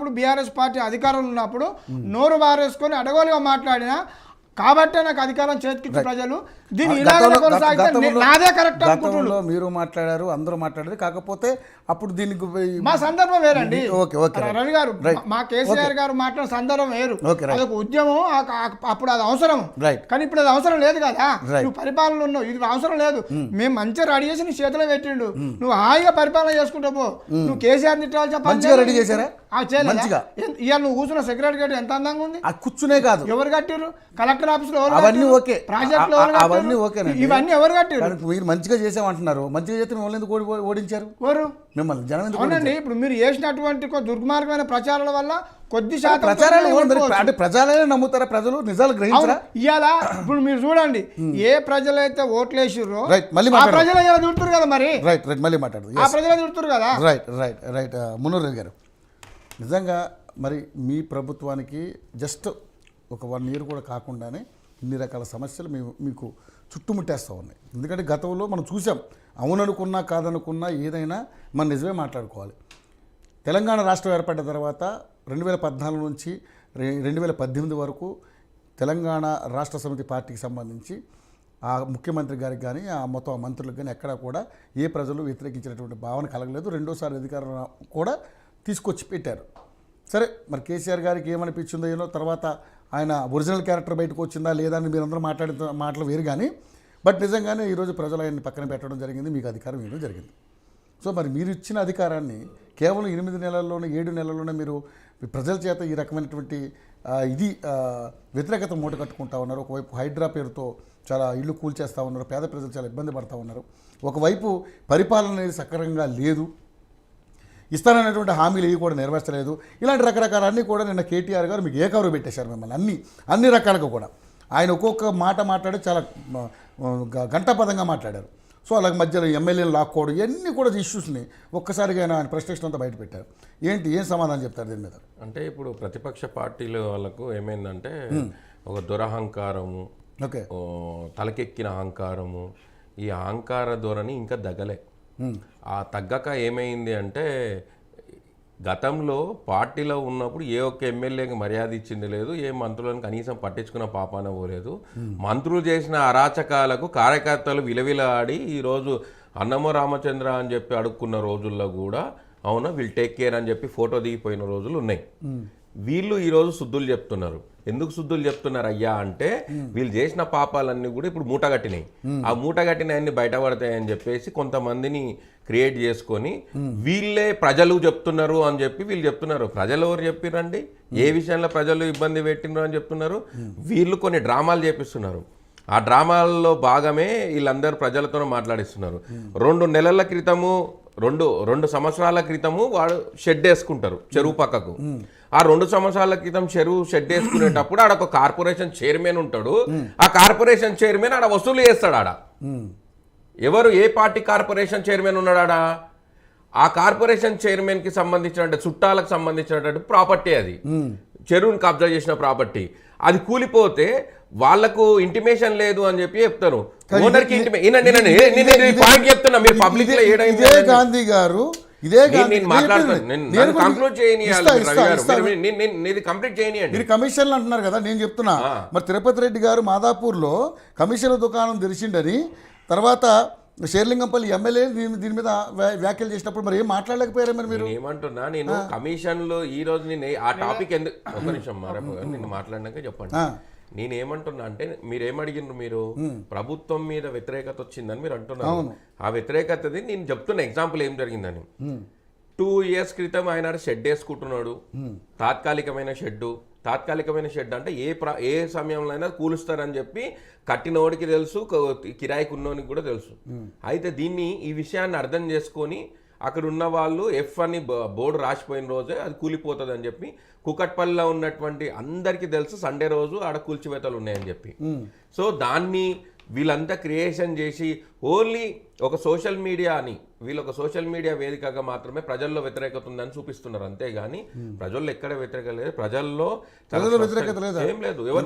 ఉన్నప్పుడు BRS party అధికారంలో ఉన్నప్పుడు నోరు బారేసుకొని అడగోలుగా మాట్లాడినా కాబట్టే నాకు అధికారం చేతికిచ్చి ప్రజలు దీన్ని ఇలాగే కొనసాగితే నాదే కరెక్ట్ అనుకుంటున్నారు. మీరు మాట్లాడారు, అందరూ మాట్లాడారు, కాకపోతే అప్పుడు దీనికి మా సందర్భం వేరండి. ఓకే రవి గారు, మా కేసీఆర్ గారు మాట్లాడిన సందర్భం వేరు. అదొక ఉద్యమం, అప్పుడు అది అవసరం. కానీ ఇప్పుడు అది అవసరం లేదు కదా. నువ్వు పరిపాలన ఉన్నావు, ఇది అవసరం లేదు. మేము మంచిగా రెడీ చేసి నీ చేతిలో పెట్టిండు, నువ్వు హాయిగా పరిపాలన చేసుకుంటా పో. నువ్వు కేసీఆర్ తిట్టాలి చెప్పాలి, రెడీ చేశారా? ఇవాళ నువ్వు కూర్చున్న సెక్రటరీ ఎంత అందంగా ఉంది. కూర్చునే కాదు, ఎవరు కట్టిరు? కలెక్టర్ ఆఫీస్ లో అవన్నీ ఓకే, ప్రాజెక్ట్ అవన్నీ ఓకే. ఇవన్నీ ఎవరు కట్టారు? మీరు మంచిగా చేసామంటున్నారు, మంచిగా చేస్తే మిమ్మల్ని ఎందుకు ఓడించారు? మిమ్మల్ని జనం ఎందుకు? అవునండి, ఇప్పుడు మీరు చేసినటువంటి దుర్మార్గమైన ప్రచారాల వల్ల కొద్ది శాతం అంటే ప్రజలే నమ్ముతారా? ప్రజలు నిజాలు గ్రహించరా? ఇవాళ ఇప్పుడు మీరు చూడండి, ఏ ప్రజలైతే ఓట్లు వేసిర్రో ఆ ప్రజలు ఇలా తిడుతున్నారు కదా. మరి మళ్ళీ మాట్లాడదు, ఆ ప్రజలే తిడుతున్నారు కదా. రైట్ మునూర్ గారు, నిజంగా మరి మీ ప్రభుత్వానికి జస్ట్ ఒక 1 year కూడా కాకుండానే ఇన్ని రకాల సమస్యలు మీకు చుట్టుముట్టేస్తూ ఉన్నాయి. ఎందుకంటే గతంలో మనం చూసాం, అవుననుకున్నా కాదనుకున్నా ఏదైనా మనం నిజమే మాట్లాడుకోవాలి. తెలంగాణ రాష్ట్రం ఏర్పడిన తర్వాత 2014 నుంచి 2018 వరకు తెలంగాణ రాష్ట్ర సమితి పార్టీకి సంబంధించి ఆ ముఖ్యమంత్రి గారికి కానీ ఆ మొత్తం మంత్రులకు కానీ ఎక్కడా కూడా ఏ ప్రజలు వ్యతిరేకించినటువంటి భావన కలగలేదు. రెండోసారి అధికారం కూడా తీసుకొచ్చి పెట్టారు. సరే, మరి కేసీఆర్ గారికి ఏమనిపించిందో ఏమో, తర్వాత ఆయన ఒరిజినల్ క్యారెక్టర్ బయటకు వచ్చిందా లేదా అని మీరందరూ మాట్లాడిన మాటలు వేరు. కానీ బట్ నిజంగానే ఈరోజు ప్రజలు ఆయన్ని పక్కన పెట్టడం జరిగింది, మీకు అధికారం ఇవ్వడం జరిగింది. సో మరి మీరు ఇచ్చిన అధికారాన్ని కేవలం 8 నెలల్లోనే 7 నెలల్లోనే మీరు ప్రజల చేత ఈ రకమైనటువంటి వ్యతిరేకత మూట కట్టుకుంటా ఉన్నారు. ఒకవైపు హైడ్రా పేరుతో చాలా ఇళ్ళు కూల్చేస్తూ ఉన్నారు, పేద ప్రజలు చాలా ఇబ్బంది పడుతూ ఉన్నారు. ఒకవైపు పరిపాలన అనేది సక్రమంగా లేదు, ఇస్తాననేటువంటి హామీలు ఇవి కూడా నెరవేర్చలేదు. ఇలాంటి రకరకాలన్నీ కూడా నిన్న కేటీఆర్ గారు మీకు ఏకవరు పెట్టేశారు మిమ్మల్ని అన్ని రకాలుగా కూడా. ఆయన ఒక్కొక్క మాట మాట్లాడి చాలా గంటాపదంగా మాట్లాడారు. సో అలాగే మధ్యలో ఎమ్మెల్యేలు లాక్కోవడం ఇవన్నీ కూడా ఇష్యూస్ని ఒక్కసారిగా ఆయన ఫ్రస్ట్రేషన్ అంతా బయట పెట్టారు. ఏం సమాధానం చెప్తారు దీని మీద? అంటే ఇప్పుడు ప్రతిపక్ష పార్టీల వాళ్ళకు ఏమైందంటే ఒక దురహంకారము, తలకెక్కిన అహంకారము, ఈ అహంకార ధోరణి ఇంకా దగ్గలే. ఆ తగ్గక ఏమైంది అంటే, గతంలో పార్టీలో ఉన్నప్పుడు ఏ ఒక్క ఎమ్మెల్యేకి మర్యాద ఇచ్చింది లేదు, ఏ మంత్రులను కనీసం పట్టించుకున్న పాపాన పోలేదు. మంత్రులు చేసిన అరాచకాలకు కార్యకర్తలు విలవిలాడి ఈరోజు అన్నమ రామచంద్ర అని చెప్పి అడుక్కున్న రోజుల్లో కూడా అవునా విల్ టేక్ కేర్ అని చెప్పి ఫోటో దిగిపోయిన రోజులు ఉన్నాయి. వీళ్ళు ఈరోజు శుద్ధులు చెప్తున్నారు. ఎందుకు శుద్ధులు చెప్తున్నారు అయ్యా అంటే, వీళ్ళు చేసిన పాపాలన్నీ కూడా ఇప్పుడు మూటగట్టినాయి. ఆ మూటగట్టినవన్నీ బయటపడతాయని చెప్పేసి కొంతమందిని క్రియేట్ చేసుకొని వీళ్ళే ప్రజలు చెప్తున్నారు అని చెప్పి వీళ్ళు చెప్తున్నారు. ప్రజలు ఎవరు చెప్పిరండి? ఏ విషయంలో ప్రజలు ఇబ్బంది పెట్టినారు అని చెప్తున్నారు? వీళ్ళు కొన్ని డ్రామాలు చేపిస్తున్నారు. ఆ డ్రామాల్లో భాగమే వీళ్ళందరూ ప్రజలతో మాట్లాడిస్తున్నారు. 2 నెలల క్రితము, 2 సంవత్సరాల క్రితము వాడు షెడ్ వేసుకుంటారు చెరువు పక్కకు. ఆ 2 సంవత్సరాల క్రితం చెరువు షెడ్ వేసుకునేటప్పుడు ఆడ ఒక కార్పొరేషన్ చైర్మన్ ఉంటాడు. ఆ కార్పొరేషన్ చైర్మన్ ఆడ వసూలు చేస్తాడు. ఆడ ఎవరు, ఏ పార్టీ కార్పొరేషన్ చైర్మన్ ఉన్నాడా? ఆ కార్పొరేషన్ చైర్మన్ కి సంబంధించిన చుట్టాలకు సంబంధించినటువంటి ప్రాపర్టీ, అది చెరువుని కబ్జా చేసిన ప్రాపర్టీ. అది కూలిపోతే వాళ్లకు ఇంటిమేషన్ లేదు అని చెప్పి చెప్తారు. ఓనర్కి పాయింట్ చెప్తున్నా, మీరు పబ్లిక్ లో ఏడైంది గాంధీ గారు కమిషన్లు అంటున్నారు కదా. నేను చెప్తున్నా, మరి తిరుపతి రెడ్డి గారు మాదాపూర్లో కమిషన్ల దుకాణం తెరిచిండని తర్వాత షేర్లింగంపల్లి ఎమ్మెల్యే దీని మీద వ్యాఖ్యలు చేసినప్పుడు మరి ఏం మాట్లాడలేకపోయారా? మరి మీరు ఏమంటున్నా, నేను కమిషన్లో ఈ రోజు నేను ఆ టాపిక్ ఎందుకు ఒక నిమిషం నిన్ను మాట్లాడినాక చెప్పండి. నేనేమంటున్నా అంటే, మీరేమడిగినారు, మీరు ప్రభుత్వం మీద వ్యతిరేకత వచ్చిందని మీరు అంటున్నారు. ఆ వ్యతిరేకతది నేను చెప్తున్నా ఎగ్జాంపుల్ ఏం జరిగిందని. 2 years క్రితం ఆయన షెడ్ వేసుకుంటున్నాడు, తాత్కాలికమైన షెడ్ అంటే ఏ సమయంలో అయినా కూలుస్తారని చెప్పి కట్టినోడికి తెలుసు, కిరాయికి ఉన్నోనికి కూడా తెలుసు. అయితే ఈ విషయాన్ని అర్థం చేసుకొని అక్కడ ఉన్న వాళ్ళు ఎఫ్ అని బోర్డు రాసిపోయిన రోజే అది కూలిపోతుంది అని చెప్పి కుకట్పల్లిలో ఉన్నటువంటి అందరికీ తెలుసు సండే రోజు ఆడ కూల్చివేతలు ఉన్నాయని చెప్పి. సో దాన్ని వీళ్ళంతా క్రియేషన్ చేసి ఓన్లీ ఒక సోషల్ మీడియా అని వీళ్ళు ఒక సోషల్ మీడియా వేదికగా మాత్రమే ప్రజల్లో వ్యతిరేకత ఉందని చూపిస్తున్నారు, అంతేగాని ప్రజల్లో ఎక్కడ వ్యతిరేకత లేదు. ప్రజల్లో వ్యతిరేకత లేదా? ఏం లేదు. ఎవరు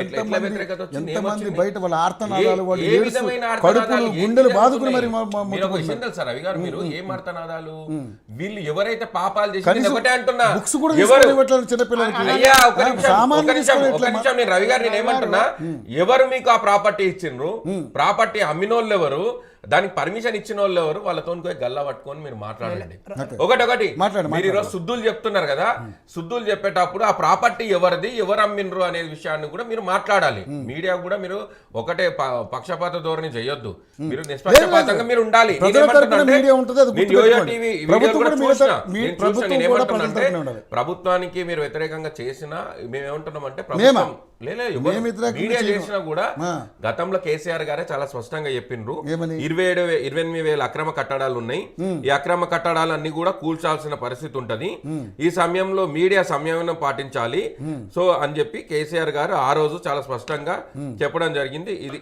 ఎట్లా వ్యతిరేకత వచ్చింది? ఎంతమంది బయట వాళ్ళ ఆర్తనాదాలు, వాళ్ళు ఏ విధమైన కడుపులు గుండెలు బాదుకుని మరి మీరు ఒక విషయం తెలుసా రవి గారు, మీరు ఏం ఆర్తనాదాలు, వీళ్ళు ఎవరైతే పాపాలు చేసి ఒకటే అంటున్నా, బుక్స్ కూడా చిన్నపిల్లలకి అయ్యా ఒక నిమిషం నేను రవి గారు నేను ఏమంటున్నా, ఎవరు మీకు ఆ ప్రాపర్టీ ఇచ్చిండ్రు, ప్రాపర్టీ అమ్మినోళ్ళు ఎవరు, దానికి పర్మిషన్ ఇచ్చిన వాళ్ళు ఎవరు, వాళ్ళతో గల్లా పట్టుకొని మీరు మాట్లాడండి. ఒకటి మీరు ఈరోజు శుద్ధులు చెప్తున్నారు కదా, శుద్ధులు చెప్పేటప్పుడు ఆ ప్రాపర్టీ ఎవరిది, ఎవరు అమ్మినరు అనే విషయాన్ని కూడా మీరు మాట్లాడాలి. మీడియా కూడా మీరు ఒకటే పక్షపాత ధోరణి చేయొద్దు, మీరు నిష్పక్షపాతంగా మీరు ఉండాలి. ప్రభుత్వానికి మీరు వ్యతిరేకంగా చేసినా మేమేమంటున్నామంటే ప్రభుత్వం మీడియా చేసినా కూడా గతంలో కేసీఆర్ గారే చాలా స్పష్టంగా చెప్పిండ్రు, 28,000 అక్రమ కట్టడాలు ఉన్నాయి, ఈ అక్రమ కట్టడాలన్నీ కూడా కూల్చాల్సిన పరిస్థితి ఉంటది, ఈ సమయంలో మీడియా సంయమనం పాటించాలి సో అని చెప్పి కేసీఆర్ గారు ఆ రోజు చాలా స్పష్టంగా చెప్పడం జరిగింది. ఇది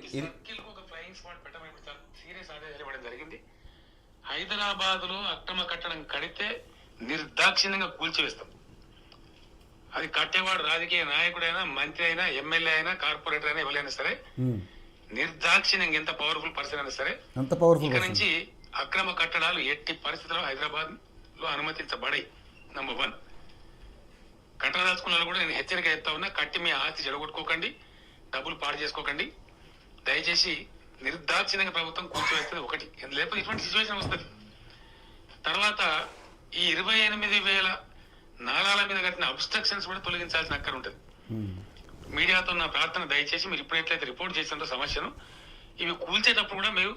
హైదరాబాద్ లో అక్రమ కట్టడం కడితే నిర్దాక్షిణ్యంగా కూల్చివేస్తాం. అది కట్టేవాడు రాజకీయ నాయకుడైనా, మంత్రి అయినా, ఎమ్మెల్యే అయినా, కార్పొరేటర్ అయినా, ఎవరైనా సరే నిర్దాక్షిణ్యంగా ఎంత పవర్ఫుల్ పర్సన్ అయినా సరే ఇక్కడ నుంచి అక్రమ కట్టడాలు ఎట్టి పరిస్థితుల్లో హైదరాబాద్ లో అనుమతించబడాయి. నంబర్ 1. కట్టదాచుకున్న కూడా నేను హెచ్చరిక ఎత్తా ఉన్నా, కట్టి మీ ఆస్తి చెడగొట్టుకోకండి, డబ్బులు పాడు చేసుకోకండి, దయచేసి నిర్దాక్షిణ్యంగా ప్రభుత్వం కూర్చోవేస్తుంది. ఒకటి, లేకపోతే ఇటువంటి సిచ్యువేషన్ వస్తుంది. తర్వాత ఈ 28,000 నాలాల మీద కట్టిన అబ్స్ట్రక్షన్స్ కూడా తొలగించాల్సిన అక్కర ఉంటుంది. మీడియాతో నా ప్రార్థన, దయచేసి మీరు ఇప్పుడైతే రిపోర్ట్ చేసిన సమస్యను ఇవి కూల్చేటప్పుడు కూడా మీరు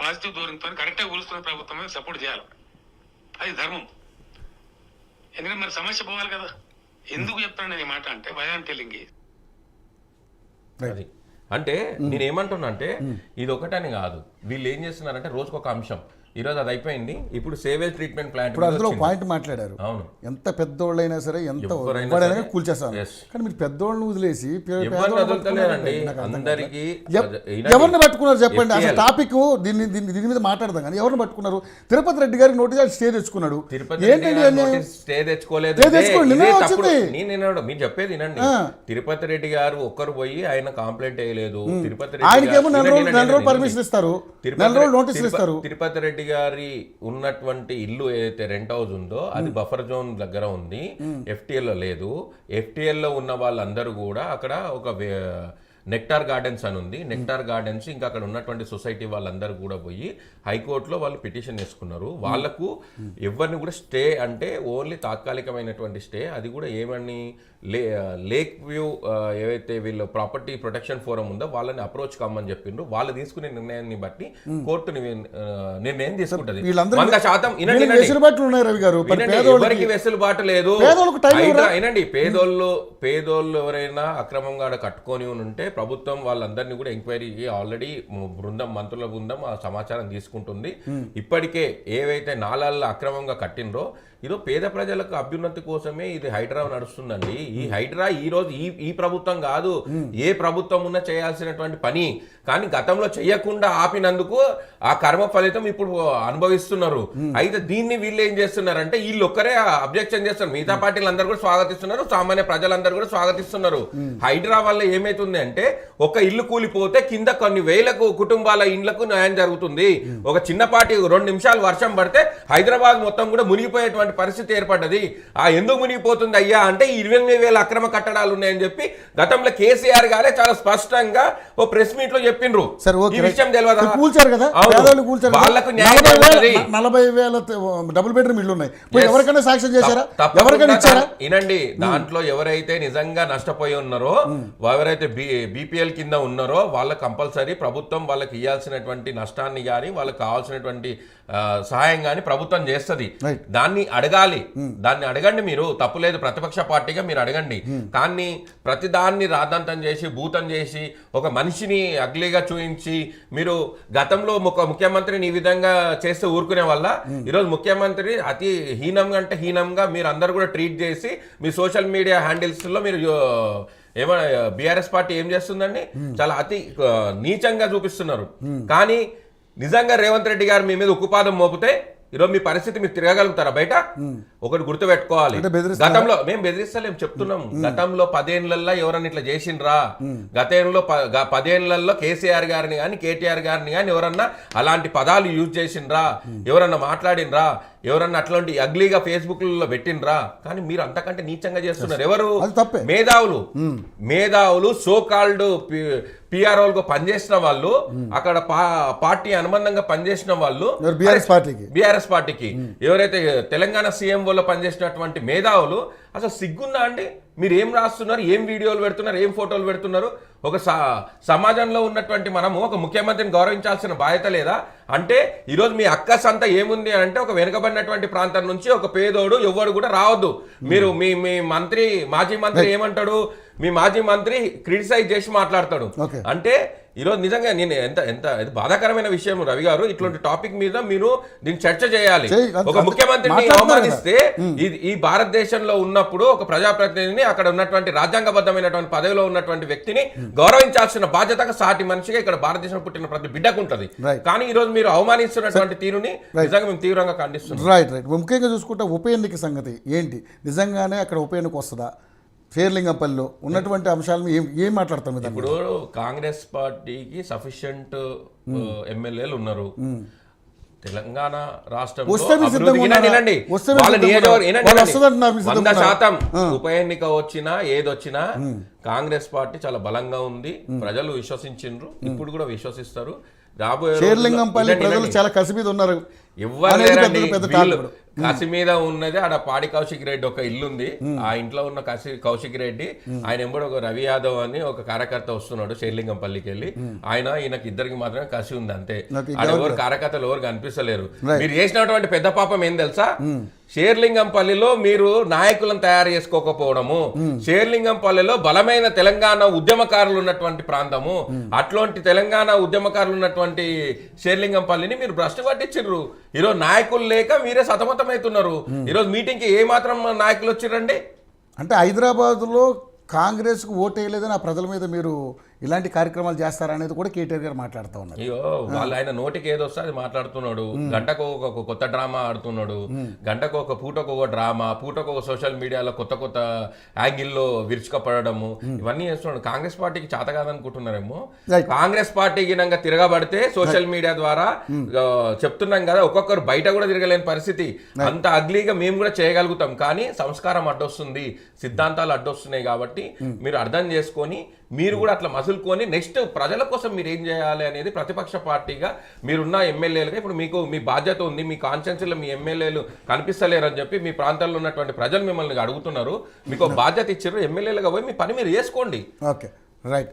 పాజిటివ్ ధోరణితో కరెక్ట్గా కూలుస్తున్న ప్రభుత్వం మీద సపోర్ట్ చేయాలి. అది ధర్మం. ఎందుకంటే మరి సమస్య పోవాలి కదా. ఎందుకు చెప్తాను నేను ఈ మాట అంటే, వై యామ్ టెల్లింగ్ అది అంటే నేనేమంటున్నా అంటే ఇది ఒకటని కాదు, వీళ్ళు ఏం చేస్తున్నారంటే రోజుకొక అంశం. ఈరోజు అది అయిపోయింది, ఇప్పుడు సేవేజ్ ట్రీట్మెంట్ ప్లాంట్ అందులో పాయింట్ మాట్లాడారు. అవును, ఎంత పెద్దోళ్ళైనా సరే, ఎంత కూల్చేస్తారు, కానీ మీరు పెద్దోళ్ళని వదిలేసి అందరికి ఎవరిని పట్టుకున్నారు చెప్పండి. అసలు టాపిక్ దీని మీద మాట్లాడదాం, కానీ ఎవరిని పట్టుకున్నారు? తిరుపతి రెడ్డి గారికి నోటీస్ స్టే తెచ్చుకున్నాడు. స్టే తెచ్చుకోలేదు, మీరు చెప్పేది వినండి. తిరుపతి రెడ్డి గారు ఒక్కరు పోయి ఆయన కంప్లైంట్ వేయలేదు. తిరుపతి రెడ్డి పర్మిషన్ ఇస్తారు, నోటీసులు ఇస్తారు. తిరుపతి రెడ్డి గారి ఉన్నటువంటి ఇల్లు ఏదైతే రెంట్ హౌస్ ఉందో అది బఫర్ జోన్ దగ్గర ఉంది, FTL లో లేదు. FTL లో ఉన్న వాళ్ళందరూ కూడా అక్కడ ఒక నెక్టార్ గార్డెన్స్ అని ఉంది, నెక్టార్ గార్డెన్స్ ఇంకా అక్కడ ఉన్నటువంటి సొసైటీ వాళ్ళందరూ కూడా పోయి హైకోర్టులో వాళ్ళు పిటిషన్ వేసుకున్నారు. వాళ్లకు ఎవరిని కూడా స్టే అంటే ఓన్లీ తాత్కాలికమైనటువంటి స్టే, అది కూడా ఏమని లేక్ వ్యూ ఏవైతే వీళ్ళు ప్రాపర్టీ ప్రొటెక్షన్ ఫోరం ఉందో వాళ్ళని అప్రోచ్ కమ్మని చెప్పిండ్రు. వాళ్ళు తీసుకునే నిర్ణయాన్ని బట్టి కోర్టు నిర్ణయం తీసుకుంటది. 100% ఎవరికి వెసులుబాటు లేదు. వినండి, పేదోళ్ళు ఎవరైనా అక్రమంగా కట్టుకొని ఉంటే ప్రభుత్వం వాళ్ళందరినీ కూడా ఎంక్వైరీకి ఆల్రెడీ మంత్రుల బృందం ఆ సమాచారం తీసుకుంటుంది. ఇప్పటికే ఏవైతే నాలాల్లో అక్రమంగా కట్టినరో ఈరోజు పేద ప్రజలకు అభ్యున్నతి కోసమే ఇది హైడ్రా నడుస్తుందండి. ఈ హైడ్రా ఈ రోజు ఈ ప్రభుత్వం కాదు, ఏ ప్రభుత్వం ఉన్నా చేయాల్సినటువంటి పని, కానీ గతంలో చేయకుండా ఆపినందుకు ఆ కర్మ ఫలితం ఇప్పుడు అనుభవిస్తున్నారు. అయితే దీన్ని వీళ్ళు ఏం చేస్తున్నారంటే వీళ్ళు ఒక్కరే అబ్జెక్షన్ చేస్తున్నారు, మిగతా పార్టీలు అందరూ కూడా స్వాగతిస్తున్నారు, సామాన్య ప్రజలందరూ కూడా స్వాగతిస్తున్నారు. హైడ్రా వల్ల ఏమైతుంది అంటే ఒక ఇల్లు కూలిపోతే కింద కొన్ని వేలకు కుటుంబాల ఇండ్లకు న్యాయం జరుగుతుంది. ఒక చిన్నపాటి 2 నిమిషాలు వర్షం పడితే హైదరాబాద్ మొత్తం కూడా మునిగిపోయేటువంటి పరిస్థితి ఏర్పడ్డది. ఎందుకు మునిగిపోతుంది అయ్యా అంటే 28,000 అక్రమ కట్టడాలు ఉన్నాయని చెప్పి గతంలో కేసీఆర్ గారే చాలా స్పష్టంగా ఓ ప్రెస్ మీట్ లో చెప్పిండ్రు. ఈ విషయం తెలియదా? వాళ్ళకు 40,000 డబుల్ బెడ్రూమ్ ఇల్లు ఉన్నాయి, ఎవరికైనా సాక్ష్యం చేశారా? వినండి, దాంట్లో ఎవరైతే నిజంగా నష్టపోయి ఉన్నారో, ఎవరైతే BPL కింద ఉన్నారో వాళ్ళకి కంపల్సరీ ప్రభుత్వం వాళ్ళకి ఇవ్వాల్సినటువంటి నష్టాన్ని కానీ వాళ్ళకి కావాల్సినటువంటి సహాయం కానీ ప్రభుత్వం చేస్తుంది. దాన్ని అడగాలి, దాన్ని అడగండి. మీరు తప్పులేదు, ప్రతిపక్ష పార్టీగా మీరు అడగండి. కానీ ప్రతిదాన్ని రాద్ధాంతం చేసి భూతం చేసి ఒక మనిషిని అగ్లీగా చూపించి మీరు గతంలో ముఖ్యమంత్రిని ఈ విధంగా చేస్తే ఊరుకునే వల్ల ఈరోజు ముఖ్యమంత్రి అతి హీనంగా అంటే హీనంగా మీరు అందరు కూడా ట్రీట్ చేసి మీ సోషల్ మీడియా హ్యాండిల్స్ లో మీరు బీఆర్ఎస్ పార్టీ ఏం చేస్తుందండి, చాలా అతి నీచంగా చూపిస్తున్నారు. కానీ నిజంగా రేవంత్ రెడ్డి గారు మీ మీద ఉక్కుపాదం మోపితే ఈరోజు మీ పరిస్థితి మీరు తిరగలుగుతారా బయట? ఒకటి గుర్తుపెట్టుకోవాలి, గతంలో మేము బెదిరిస్తలేం చెప్తున్నాం, గతంలో 10 ఏళ్లలో ఎవరన్నా ఇట్లా చేసిండ్రా, గతంలో 10 ఏళ్లలో కేసీఆర్ గారిని కానీ కేటీఆర్ గారిని కానీ ఎవరన్నా అలాంటి పదాలు యూజ్ చేసిండ్రా, ఎవరన్నా మాట్లాడినరా, ఎవరన్నా అట్లాంటి అగ్లీగా ఫేస్బుక్లలో పెట్టినరా? కానీ మీరు అంతకంటే నీచంగా చేస్తున్నారు. ఎవరు? మేధావులు సో కాల్డ్ పిఆర్ఓలకు పనిచేసిన వాళ్ళు, అక్కడ పార్టీ అనుబంధంగా పనిచేసిన వాళ్ళు, బీఆర్ఎస్ పార్టీకి ఎవరైతే తెలంగాణ సీఎంఓలో పనిచేసినటువంటి మేధావులు, అసలు సిగ్గుందా అండి? మీరు ఏం రాస్తున్నారు, ఏం వీడియోలు పెడుతున్నారు, ఏం ఫోటోలు పెడుతున్నారు? ఒక సమాజంలో ఉన్నటువంటి మనము ఒక ముఖ్యమంత్రిని గౌరవించాల్సిన బాధ్యత లేదా? అంటే ఈరోజు మీ అక్కస్ అంతా ఏముంది అంటే ఒక వెనుకబడినటువంటి ప్రాంతం నుంచి ఒక పేదోడు ఎవ్వడు కూడా రావద్దు. మీరు మీ మంత్రి మాజీ మంత్రి ఏమంటాడు? మీ మాజీ మంత్రి క్రిటిసైజ్ చేసి మాట్లాడతాడు. అంటే ఈరోజు నిజంగా నేను ఎంత బాధాకరమైన విషయం రవి గారు, ఇట్లాంటి టాపిక్ మీద మీరు దీన్ని చర్చ చేయాలి. ఒక ముఖ్యమంత్రిని అవమానిస్తే ఈ భారతదేశంలో ఉన్నప్పుడు ఒక ప్రజాప్రతినిధిని, అక్కడ ఉన్నటువంటి రాజ్యాంగబద్ధమైనటువంటి పదవిలో ఉన్నటువంటి వ్యక్తిని గౌరవించాల్సిన బాధ్యత సాటి మనిషిగా ఇక్కడ భారతదేశంలో పుట్టిన ప్రతి బిడ్డకు ఉంటది. కానీ ఈ రోజు మీరు అవమానిస్తున్నటువంటి తీరుని నిజంగా మేము తీవ్రంగా ఖండిస్తున్నాం. రైట్. ముఖ్యంగా చూసుకుంటే ఉప ఎన్నిక సంగతి ఏంటి? నిజంగానే అక్కడ ఉప ఎన్నిక వస్తుందా? షేర్లింగంపల్లిలో ఉన్నటువంటి అంశాలను ఏం మాట్లాడతాం? ఇప్పుడు కాంగ్రెస్ పార్టీకి సఫిషియంట్ ఎమ్మెల్యేలు ఉన్నారు. తెలంగాణ రాష్ట్రంలో 100% ఉప ఎన్నిక వచ్చినా ఏదొచ్చినా కాంగ్రెస్ పార్టీ చాలా బలంగా ఉంది. ప్రజలు విశ్వసించిండ్రు, ఇప్పుడు కూడా విశ్వసిస్తారు. షేర్లింగంపల్లి ప్రజలు చాలా కసి మీద ఉన్నారు. కసి మీద ఉన్నది ఆడ పాడి కౌశిక్ రెడ్డి ఒక ఇల్లుంది, ఆ ఇంట్లో ఉన్న కౌశిక్ రెడ్డి ఆయన ఎంబడి ఒక రవి యాదవ్ అని ఒక కార్యకర్త వస్తున్నాడు షేర్లింగంపల్లికి వెళ్ళి. ఈయనకి ఇద్దరికి మాత్రమే కసి ఉంది అంతే. ఎవరు కార్యకర్తలు ఎవరు కనిపిస్తలేరు. మీరు చేసినటువంటి పెద్ద పాపం ఏం తెలుసా? షేర్లింగంపల్లిలో మీరు నాయకులను తయారు చేసుకోకపోవడము, షేర్లింగంపల్లిలో బలమైన తెలంగాణ ఉద్యమకారులు ఉన్నటువంటి ప్రాంతము, అట్లాంటి తెలంగాణ ఉద్యమకారులు ఉన్నటువంటి షేర్లింగంపల్లిని మీరు భ్రష్టు పట్టించారు. ఈరోజు నాయకులు లేక మీరే సతమతమవుతున్నారు. ఈరోజు మీటింగ్కి ఏ మాత్రం నాయకులు వచ్చిరండి? అంటే హైదరాబాద్లో కాంగ్రెస్కు ఓటేయలేదని ఆ ప్రజల మీద మీరు ఇలాంటి కార్యక్రమాలు చేస్తారనేది కూడా కేటీఆర్ గారు మాట్లాడుతూ ఉన్నారు. అయ్యో వాళ్ళు ఆయన నోటికి ఏదో వస్తే అది మాట్లాడుతున్నాడు. గంటకు ఒక కొత్త డ్రామా ఆడుతున్నాడు, గంటకు ఒక పూటకు ఒక డ్రామా, పూటకు ఒక సోషల్ మీడియాలో కొత్త కొత్త యాంగిల్లో విరుచుకపడము, ఇవన్నీ చేస్తున్నాడు. కాంగ్రెస్ పార్టీకి చేత కాదనుకుంటున్నారేమో. కాంగ్రెస్ పార్టీ గినంగా తిరగబడితే సోషల్ మీడియా ద్వారా చెప్తున్నాం కదా, ఒక్కొక్కరు బయట కూడా తిరగలేని పరిస్థితి. అంత అగ్లీగా మేము కూడా చేయగలుగుతాం, కానీ సంస్కారం అడ్డొస్తుంది, సిద్ధాంతాలు అడ్డొస్తున్నాయి. కాబట్టి మీరు అర్థం చేసుకొని మీరు కూడా అట్లా మసులుకొని నెక్స్ట్ ప్రజల కోసం మీరు ఏం చేయాలి అనేది ప్రతిపక్ష పార్టీగా మీరున్న ఎమ్మెల్యేలుగా ఇప్పుడు మీకు మీ బాధ్యత ఉంది. మీ కాన్స్టిట్యున్సీలో మీ ఎమ్మెల్యేలు కనిపిస్తలేరని చెప్పి మీ ప్రాంతాల్లో ఉన్నటువంటి ప్రజలు మిమ్మల్ని అడుగుతున్నారు. మీకు బాధ్యత ఇచ్చారు, ఎమ్మెల్యేలుగా పోయి మీ పని మీరు చేసుకోండి. Okay, right.